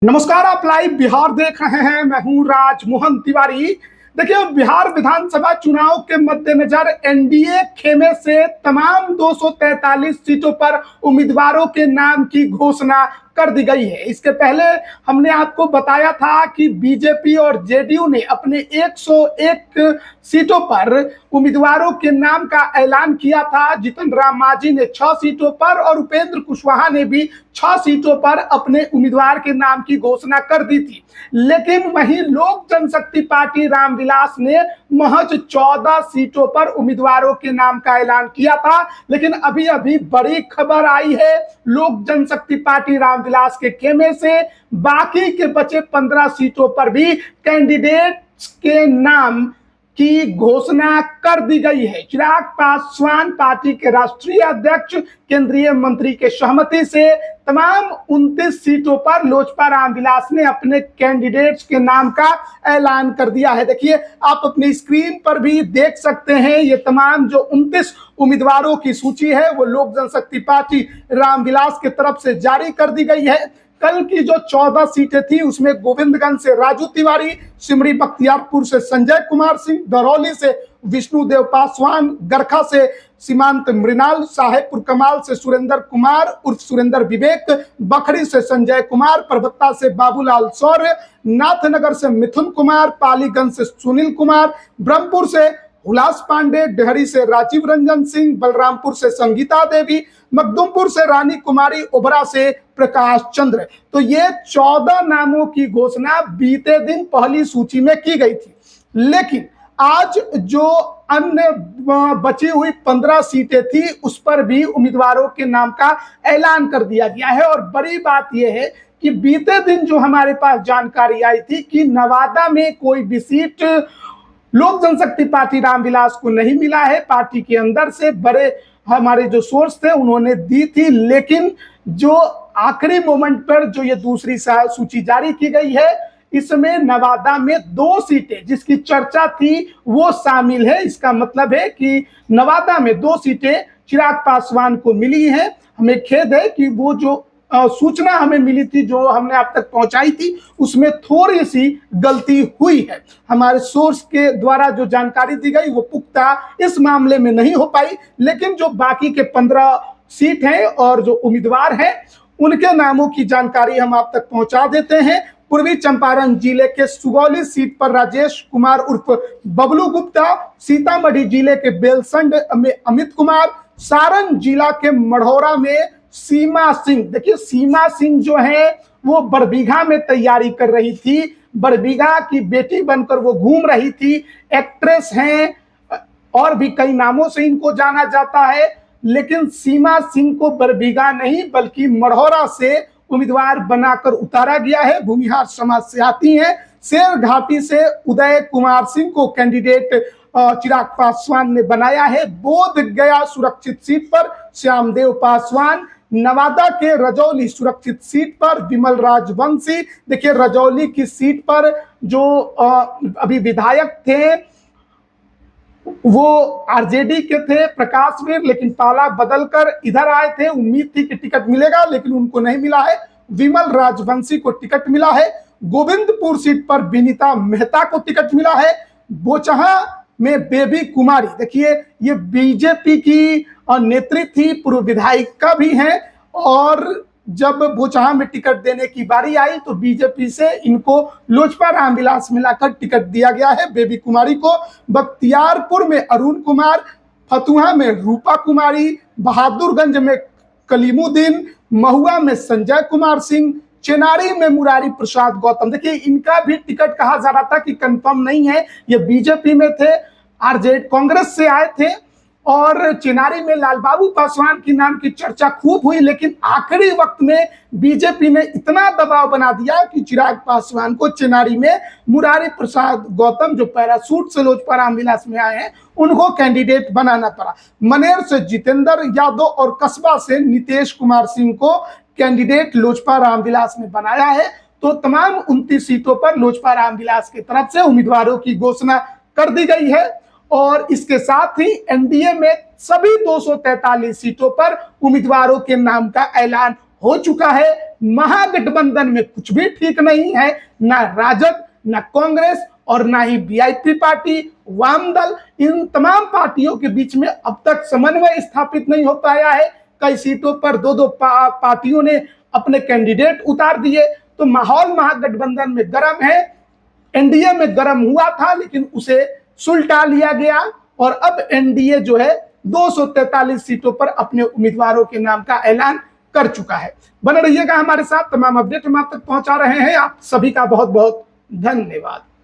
नमस्कार, आप लाइव बिहार देख रहे हैं। मैं हूं राजमोहन तिवारी। देखिए, बिहार विधानसभा चुनाव के मद्देनजर एनडीए खेमे से तमाम 243 सीटों पर उम्मीदवारों के नाम की घोषणा कर दी गई है। इसके पहले हमने आपको बताया था कि बीजेपी और जेडीयू ने अपने 101 सीटों पर उम्मीदवारों के नाम का ऐलान किया था। जीतन राम मांझी ने 6 सीटों पर और उपेंद्र कुशवाहा ने भी 6 सीटों पर अपने उम्मीदवार के नाम की घोषणा कर दी थी। लेकिन वहीं लोक जनशक्ति पार्टी रामविलास ने महज 14 सीटों पर उम्मीदवारों के नाम का ऐलान किया था। लेकिन अभी अभी बड़ी खबर आई है लोक जनशक्ति पार्टी रामविलास के खेमे से बाकी के बचे 15 सीटों पर भी कैंडिडेट्स के नाम की घोषणा कर दी गई है। चिराग पासवान पार्टी के राष्ट्रीय अध्यक्ष केंद्रीय मंत्री के सहमति से तमाम 29 सीटों पर लोजपा रामविलास ने अपने कैंडिडेट्स के नाम का ऐलान कर दिया है। देखिए, आप अपनी स्क्रीन पर भी देख सकते हैं। ये तमाम जो 29 उम्मीदवारों की सूची है वो लोक जनशक्ति पार्टी रामविलास की तरफ से जारी कर दी गई है। कल की जो 14 सीटें थी उसमें गोविंदगंज से राजू तिवारी, सिमरी बख्तियारपुर से संजय कुमार सिंह, दरौली से विष्णुदेव पासवान, गरखा से सीमांत मृणाल, साहेबपुर कमाल से सुरेंद्र कुमार उर्फ सुरेंद्र विवेक, बखरी से संजय कुमार, परबत्ता से बाबूलाल शौर्य, नाथनगर से मिथुन कुमार, पालीगंज से सुनील कुमार, ब्रह्मपुर से हुलास पांडे, डेहरी से राजीव रंजन सिंह, बलरामपुर से संगीता देवी, मखदुमपुर से रानी कुमारी, ओबरा से प्रकाश चंद्र। तो ये 14 नामों की घोषणा बीते दिन पहली सूची में की गई थी। लेकिन आज जो अन्य बची हुई 15 सीटें थी उस पर भी उम्मीदवारों के नाम का ऐलान कर दिया गया है। और बड़ी बात यह है कि बीते दिन जो हमारे पास जानकारी आई थी कि नवादा में कोई भी सीट लोक जनशक्ति पार्टी रामविलास को नहीं मिला है। पार्टी के अंदर से बड़े हमारे जो सोर्स थे उन्होंने दी थी, लेकिन जो आखिरी मोमेंट पर जो ये दूसरी सूची जारी की गई है इसमें नवादा में 2 सीटें जिसकी चर्चा थी वो शामिल है। इसका मतलब है कि नवादा में 2 सीटें चिराग पासवान को मिली हैं। हमें खेद है कि वो जो सूचना हमें मिली थी जो हमने आप तक पहुंचाई थी उसमें थोड़ी सी गलती हुई है। हमारे सोर्स के द्वारा जो जानकारी दी गई वो पुख्ता इस मामले में नहीं हो पाई। लेकिन जो बाकी के 15 सीट हैं और जो उम्मीदवार हैं उनके नामों की जानकारी हम आप तक पहुंचा देते हैं। पूर्वी चंपारण जिले के सुगौली सीट पर राजेश कुमार उर्फ बबलू गुप्ता, सीतामढ़ी जिले के बेलसंड में अमित कुमार, सारण जिला के मढ़ौरा में सीमा सिंह। देखिए, सीमा सिंह जो है वो बरबीघा में तैयारी कर रही थी, बरबीघा की बेटी बनकर वो घूम रही थी। एक्ट्रेस हैं और भी कई नामों से इनको जाना जाता है, लेकिन सीमा सिंह को बरबीघा नहीं बल्कि मढ़ौरा से उम्मीदवार बनाकर उतारा गया है। भूमिहार समाज से आती हैं। शेर घाटी से उदय कुमार सिंह को कैंडिडेट चिराग पासवान ने बनाया है। बोध गया सुरक्षित सीट पर श्यामदेव पासवान, नवादा के रजौली सुरक्षित सीट पर विमल राजवंशी। देखिए, रजौली की सीट पर जो अभी विधायक थे वो आरजेडी के थे प्रकाशवीर, लेकिन पाला बदलकर इधर आए थे। उम्मीद थी कि टिकट मिलेगा लेकिन उनको नहीं मिला है। विमल राजवंशी को टिकट मिला है। गोविंदपुर सीट पर विनीता मेहता को टिकट मिला है। बोचहा में बेबी कुमारी, देखिए ये बीजेपी की नेत्री थी, पूर्व विधायिका भी हैं। और जब बोचहा में टिकट देने की बारी आई तो बीजेपी से इनको लोजपा रामविलास मिलाकर टिकट दिया गया है बेबी कुमारी को। बख्तियारपुर में अरुण कुमार, फतुहा में रूपा कुमारी, बहादुरगंज में कलीमुद्दीन, महुआ में संजय कुमार सिंह, चेनारी में मुरारी प्रसाद गौतम। देखिए, इनका भी टिकट कहा जा रहा था कि कंफर्म नहीं है। ये बीजेपी में थे, आरजेडी कांग्रेस से आए थे। और चेनारी में लालबाबू पासवान की नाम की चर्चा खूब हुई, लेकिन आखिरी वक्त में बीजेपी ने इतना दबाव बना दिया कि चिराग पासवान को चेनारी में मुरारी प्रसाद गौतम जो पैरासूट से लोजपा रामविलास में आए हैं उनको कैंडिडेट बनाना पड़ा। मनेर से जितेंद्र यादव और कस्बा से नितेश कुमार सिंह को कैंडिडेट लोजपा रामविलास ने बनाया है। तो तमाम 29 सीटों पर लोजपा रामविलास की तरफ से उम्मीदवारों की घोषणा कर दी गई है। और इसके साथ ही एनडीए में सभी 243 सीटों पर उम्मीदवारों के नाम का ऐलान हो चुका है। महागठबंधन में कुछ भी ठीक नहीं है, ना राजद, ना कांग्रेस और ना ही वीआईपी पार्टी, वाम दल, इन तमाम पार्टियों के बीच में अब तक समन्वय स्थापित नहीं हो पाया है। कई सीटों पर दो दो पार्टियों ने अपने कैंडिडेट उतार दिए। तो माहौल महागठबंधन में गर्म है। एनडीए में गर्म हुआ था लेकिन उसे सुलटा लिया गया और अब एनडीए जो है 243 सीटों पर अपने उम्मीदवारों के नाम का ऐलान कर चुका है। बने रहिएगा हमारे साथ, तमाम अपडेट हम आप तक पहुंचा रहे हैं। आप सभी का बहुत बहुत धन्यवाद।